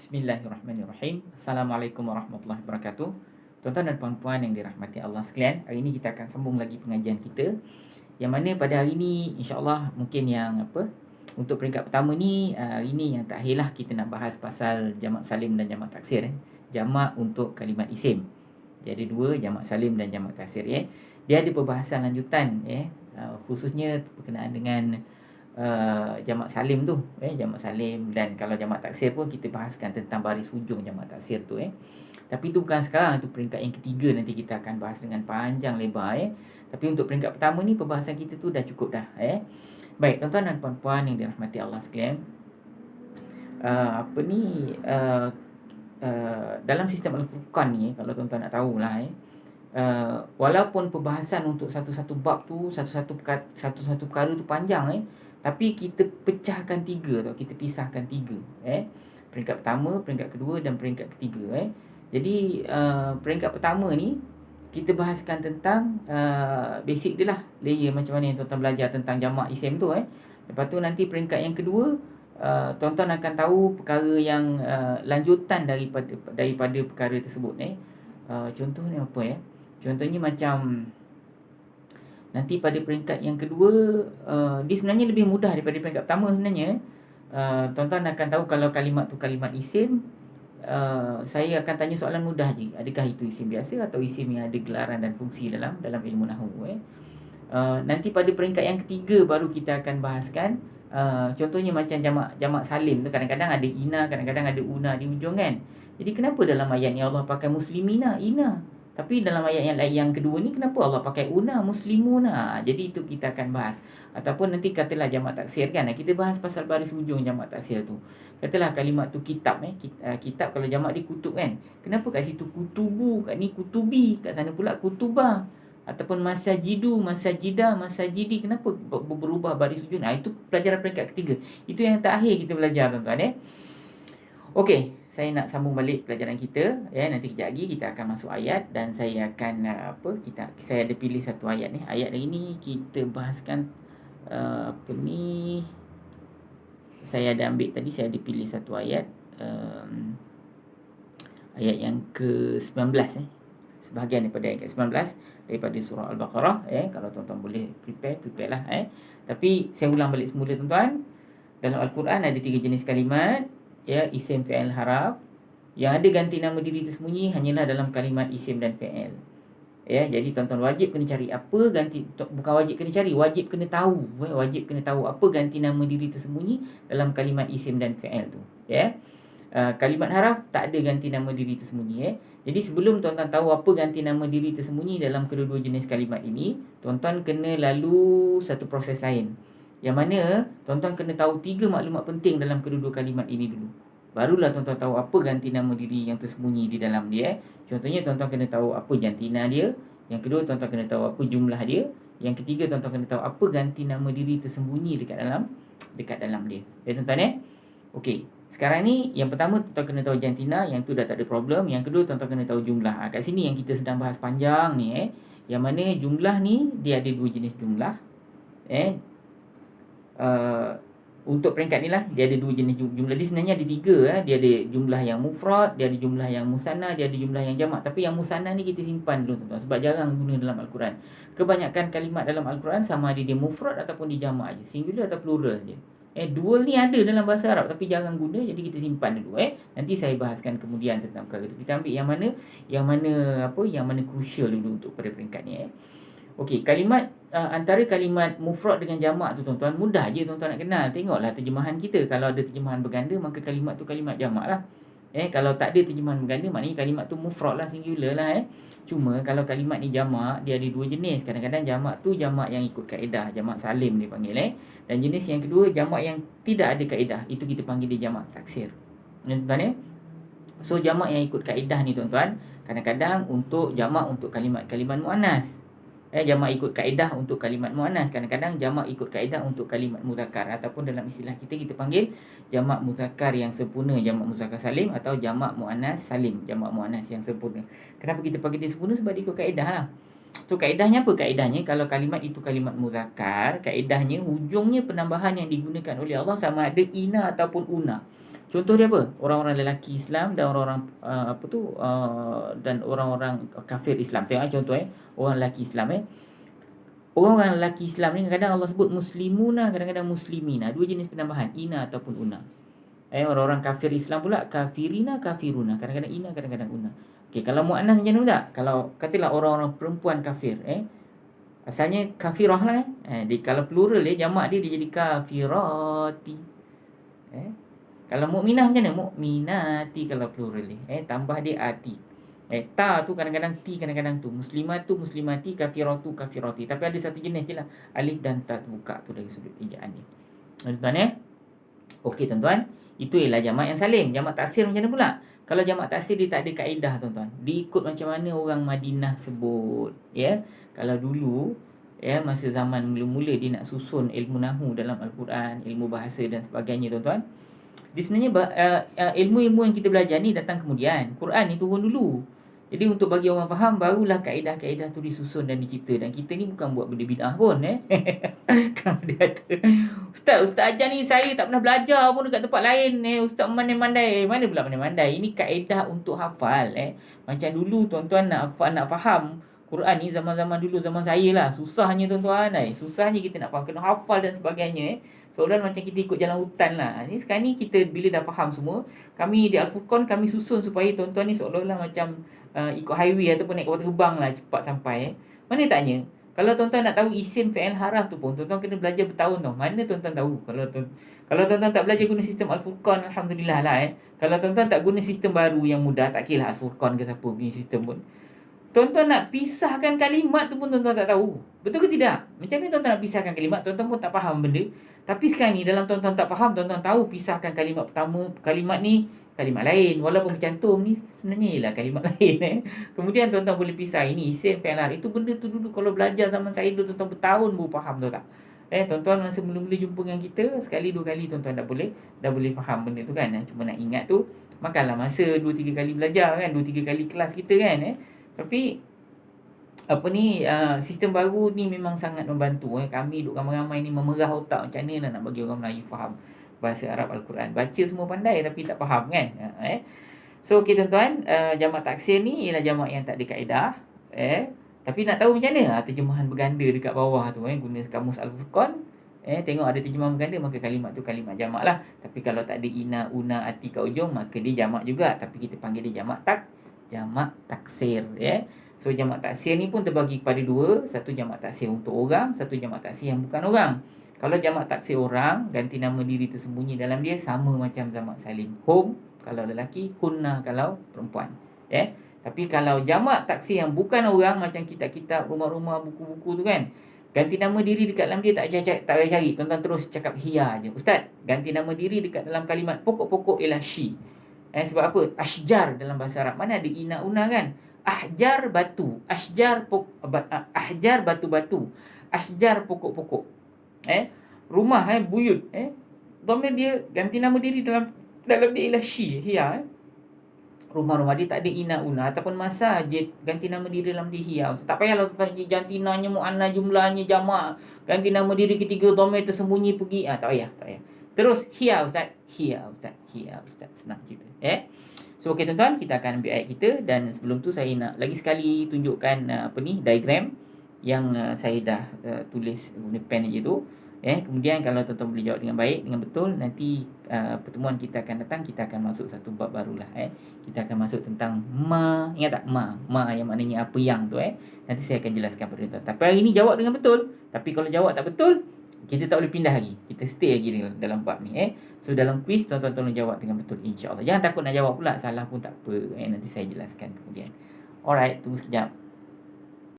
Bismillahirrahmanirrahim. Assalamualaikum warahmatullahi wabarakatuh. Tuan-tuan dan puan-puan yang dirahmati Allah sekalian, hari ini kita akan sambung lagi pengajian kita. Yang mana pada hari ini insya-Allah mungkin yang untuk peringkat pertama ni, hari ni yang terakhir lah kita nak bahas pasal jamak salim dan jamak taksir. Jamak untuk kalimat isim. Dia ada dua, jamak salim dan jamak taksir. Dia ada perbahasan lanjutan, khususnya berkenaan dengan jamak salim tu, jamak salim, dan kalau jamak taksir pun kita bahaskan tentang baris hujung jamak taksir tu. Tapi itu bukan sekarang, itu peringkat yang ketiga, nanti kita akan bahas dengan panjang lebar. Tapi untuk peringkat pertama ni perbahasan kita tu dah cukup dah. Baik, tuan-tuan dan puan-puan yang dirahmati Allah sekalian, dalam sistem Al-Furqan ni, kalau tuan-tuan nak tahulah, walaupun perbahasan untuk satu-satu bab tu, satu-satu perkara tu panjang, tapi kita pecahkan tiga tau, kita pisahkan tiga. Peringkat pertama, peringkat kedua dan peringkat ketiga. Jadi peringkat pertama ni kita bahaskan tentang basic dia lah, layer macam mana yang tuan-tuan belajar tentang jamak isim tu. Lepas tu nanti peringkat yang kedua, tuan-tuan akan tahu perkara yang lanjutan daripada perkara tersebut. Contohnya apa? Contohnya macam nanti pada peringkat yang kedua, dia sebenarnya lebih mudah daripada peringkat pertama sebenarnya. Tuan-tuan akan tahu kalau kalimat tu kalimat isim, saya akan tanya soalan mudah je. Adakah itu isim biasa atau isim yang ada gelaran dan fungsi dalam ilmu nahwu. Nanti pada peringkat yang ketiga baru kita akan bahaskan, contohnya macam jamak salim tu kadang-kadang ada ina, kadang-kadang ada una di ujung kan. Jadi kenapa dalam ayat ni Allah pakai muslimina, ina, tapi dalam ayat yang kedua ni kenapa Allah pakai una, muslimuna? Jadi itu kita akan bahas. Ataupun nanti katalah jamak taksir kan, kita bahas pasal baris hujung jamak taksir tu. Katalah kalimat tu kitab, kitab kalau jamak dia kutub kan. Kenapa kat situ kutubu, kat ni kutubi, kat sana pula kutubah? Ataupun masajidu, masajida, masajidi, kenapa berubah baris hujung? Itu pelajaran peringkat ketiga. Itu yang terakhir kita belajar, tuan-tuan. Okey, saya nak sambung balik pelajaran kita. Nanti kejap lagi kita akan masuk ayat dan saya akan saya ada pilih satu ayat ni. Ayat hari ni kita bahaskan saya ada ambil tadi, saya ada pilih satu ayat, ayat yang ke-19, sebahagian daripada ayat ke-19 daripada surah Al-Baqarah. Kalau tuan-tuan boleh prepare lah. Tapi saya ulang balik semula, tuan-tuan. Dalam Al-Quran ada 3 jenis kalimat, isim, fi'il, haraf. Yang ada ganti nama diri tersembunyi hanyalah dalam kalimat isim dan fi'il. Jadi tuan-tuan wajib kena cari apa ganti, bukan wajib kena cari, wajib kena tahu. Wajib kena tahu apa ganti nama diri tersembunyi dalam kalimat isim dan fi'il tu. Kalimat haraf tak ada ganti nama diri tersembunyi. Jadi sebelum tuan-tuan tahu apa ganti nama diri tersembunyi dalam kedua-dua jenis kalimat ini, tuan-tuan kena lalu satu proses lain, yang mana tuan-tuan kena tahu 3 maklumat penting dalam kedua-dua kalimat ini dulu. Barulah tuan-tuan tahu apa ganti nama diri yang tersembunyi di dalam dia. Contohnya tuan-tuan kena tahu apa jantina dia. Yang kedua tuan-tuan kena tahu apa jumlah dia. Yang ketiga tuan-tuan kena tahu apa ganti nama diri tersembunyi dekat dalam dia. Tuan-tuan. Okey. Sekarang ni yang pertama tuan-tuan kena tahu jantina, yang tu dah tak ada problem. Yang kedua tuan-tuan kena tahu jumlah. Kat sini yang kita sedang bahas panjang ni, yang mana jumlah ni dia ada 2 jenis jumlah. Untuk peringkat ni lah, dia ada 2 jenis jumlah. Dia sebenarnya ada 3. Dia ada jumlah yang mufrad, dia ada jumlah yang musanna, dia ada jumlah yang jamak. Tapi yang musanna ni kita simpan dulu, tuan-tuan, sebab jarang guna dalam Al-Quran. Kebanyakan kalimat dalam Al-Quran sama ada dia mufrad ataupun dia jamak je, singular atau plural je. Dual ni ada dalam bahasa Arab tapi jarang guna, jadi kita simpan dulu. Nanti saya bahaskan kemudian tentang perkara tu. Kita ambil yang mana crucial dulu untuk pada peringkat ni. Okey, kalimat antara kalimat mufrad dengan jamak tu, tuan-tuan, mudah je tuan-tuan nak kenal. Tengoklah terjemahan kita. Kalau ada terjemahan berganda, maka kalimat tu kalimat jamak lah. Kalau tak ada terjemahan berganda, maknanya kalimat tu mufrad lah, singular lah. Cuma kalau kalimat ni jamak, dia ada 2 jenis. Kadang-kadang jamak tu jamak yang ikut kaedah, jamak salim dia panggil. Dan jenis yang kedua, jamak yang tidak ada kaedah, itu kita panggil dia jamak taksir. Tuan-tuan. So jamak yang ikut kaedah ni, tuan-tuan, kadang-kadang untuk jamak untuk kalimat-kalimat muannas. Jamak ikut kaedah untuk kalimat muannas. Kadang-kadang jamak ikut kaedah untuk kalimat muzakkar, ataupun dalam istilah kita panggil jamak muzakkar yang sempurna, jamak muzakkar salim, atau jamak muannas salim, jamak muannas yang sempurna. Kenapa kita panggil dia sempurna? Sebab dia ikut kaedah lah. So kaedahnya apa? Kaedahnya kalau kalimat itu kalimat muzakkar, kaedahnya hujungnya penambahan yang digunakan oleh Allah sama ada ina ataupun una. Contoh dia apa? Orang-orang lelaki Islam dan orang-orang dan orang-orang kafir Islam. Tengok contoh orang lelaki Islam Orang-orang lelaki Islam ni kadang-kadang Allah sebut muslimuna, kadang-kadang muslimina. Dua jenis penambahan, ina ataupun una. Orang-orang kafir Islam pula kafirina, kafiruna. Kadang-kadang ina, kadang-kadang una. Okey, kalau muannas macam mana tak? Kalau katalah orang-orang perempuan kafir, asalnya kafirah lah kalau plural jamak dia jadi kafirati. Kalau mukminah macam mana? Mukminati kalau plural tambah dia ati. Ta tu kadang-kadang ti, kadang-kadang tu. Muslimah tu muslimati, kafiratu kafirati. Tapi ada satu jenis je lah. Alif dan ta buka tu dari sudut ejaan ni. Tuan-tuan Okey tuan-tuan. Itu ialah jamak yang salim. Jamak taksir macam mana pula? Kalau jamak taksir dia tak ada kaedah tuan-tuan. Diikut macam mana orang Madinah sebut. Kalau dulu masa zaman mula-mula dia nak susun ilmu nahu dalam Al-Quran, ilmu bahasa dan sebagainya tuan-tuan. Dia sebenarnya ilmu-ilmu yang kita belajar ni datang kemudian. Quran ni turun dulu. Jadi untuk bagi orang faham, barulah kaedah-kaedah tu disusun dan dicipta. Dan kita ni bukan buat benda bid'ah pun Kalau dia kata, Ustaz ajar ni saya tak pernah belajar pun dekat tempat lain Ustaz mandai-mandai. Mana pula mandai-mandai? Ini kaedah untuk hafal Macam dulu tuan-tuan nak faham Quran ni zaman-zaman dulu, zaman saya lah. Susahnya tuan-tuan Susahnya kita nak faham, kena hafal dan sebagainya Seolah macam kita ikut jalan hutan lah. Ni sekarang ni kita bila dah faham semua, kami di Al-Furqan kami susun supaya tuan-tuan ni seolah-olah macam ikut highway ataupun naik kapal terbang lah, cepat sampai Mana tanya? Kalau tuan-tuan nak tahu isim fi'il haraf tu pun, tuan-tuan kena belajar bertahun tau. Mana tuan-tuan tahu? Kalau tuan-tuan tak belajar guna sistem Al-Furqan, Alhamdulillah lah Kalau tuan-tuan tak guna sistem baru yang mudah, tak kira lah Al-Furqan ke siapa punya sistem pun, tuan-tuan nak pisahkan kalimat tu pun tuan-tuan tak tahu. Betul ke tidak? Macam ni tuan-tuan nak pisahkan kalimat, tuan-tuan pun tak faham benda. Tapi sekarang ni dalam tuan-tuan tak faham, tuan-tuan tahu pisahkan kalimat pertama, kalimat ni kalimat lain. Walaupun bercantum ni sebenarnya ialah kalimat lain Kemudian tuan-tuan boleh pisah ini isim fi'il. Itu benda tu dulu kalau belajar zaman saya dulu tuan-tuan bertahun baru faham, tahu tak? Tuan-tuan masa mula-mula jumpa dengan kita, sekali dua kali tuan-tuan dah boleh faham benda tu kan. Cuma nak ingat tu makanlah masa 2-3 kali belajar kan, 2-3 kali kelas kita kan Tapi sistem baru ni memang sangat membantu kami duk ramai-ramai ni memerah otak macam mana nak bagi orang Melayu faham bahasa Arab Al-Quran. Baca semua pandai tapi tak faham kan. So okey tuan-tuan, jamak taksir ni ialah jamak yang tak ada kaedah tapi nak tahu macam mana terjemahan berganda dekat bawah tu guna kamus Al-Furqan. Tengok ada terjemahan berganda, maka kalimat tu kalimat jamak lah. Tapi kalau tak ada ina, una, ati kat ujung, maka dia jamak juga, tapi kita panggil dia jamak taksir So jamak taksir ni pun terbagi kepada dua. Satu jamak taksir untuk orang, satu jamak taksir yang bukan orang. Kalau jamak taksir orang, ganti nama diri tersembunyi dalam dia, sama macam jamak salim. Hum kalau lelaki, hunna kalau perempuan Tapi kalau jamak taksir yang bukan orang, macam kitab-kitab, rumah-rumah, buku-buku tu kan, ganti nama diri dekat dalam dia tak payah cari. Tuan-tuan terus cakap hiya je. Ustaz, ganti nama diri dekat dalam kalimat pokok-pokok ialah she. Sebab apa? Ashjar dalam bahasa Arab. Mana ada ina una kan? Ahjar batu, ahjar batu-batu, ashjar pokok-pokok. Rumah buyut. Dhamir dia ganti nama diri dalam dia ialah she, hiya. Rumah-rumah dia tak ada ina una ataupun masajid, ganti nama diri dalam dia hiya. Tak payahlah tuan ganti namanya muannas, jumlahnya jamak, ganti nama diri ketiga dhamir tersembunyi pergi. Tak payah. Terus hiya ustaz, senang cerita. So okey tuan-tuan, kita akan ambil ayat kita. Dan sebelum tu saya nak lagi sekali tunjukkan diagram yang saya dah tulis guna pen je tu. Kemudian kalau tuan-tuan boleh jawab dengan baik, dengan betul, nanti pertemuan kita akan datang, kita akan masuk satu bab barulah. Kita akan masuk tentang ma. Ingat tak? Ma yang maknanya apa yang tu nanti saya akan jelaskan pada tuan-tuan. Tapi hari ni jawab dengan betul. Tapi kalau jawab tak betul, kita tak boleh pindah lagi. Kita stay lagi dalam bab ni So dalam quiz tuan-tuan tolong jawab dengan betul, insya-Allah. Jangan takut nak jawab pula, salah pun tak apa. Nanti saya jelaskan kemudian. Alright, tunggu sekejap.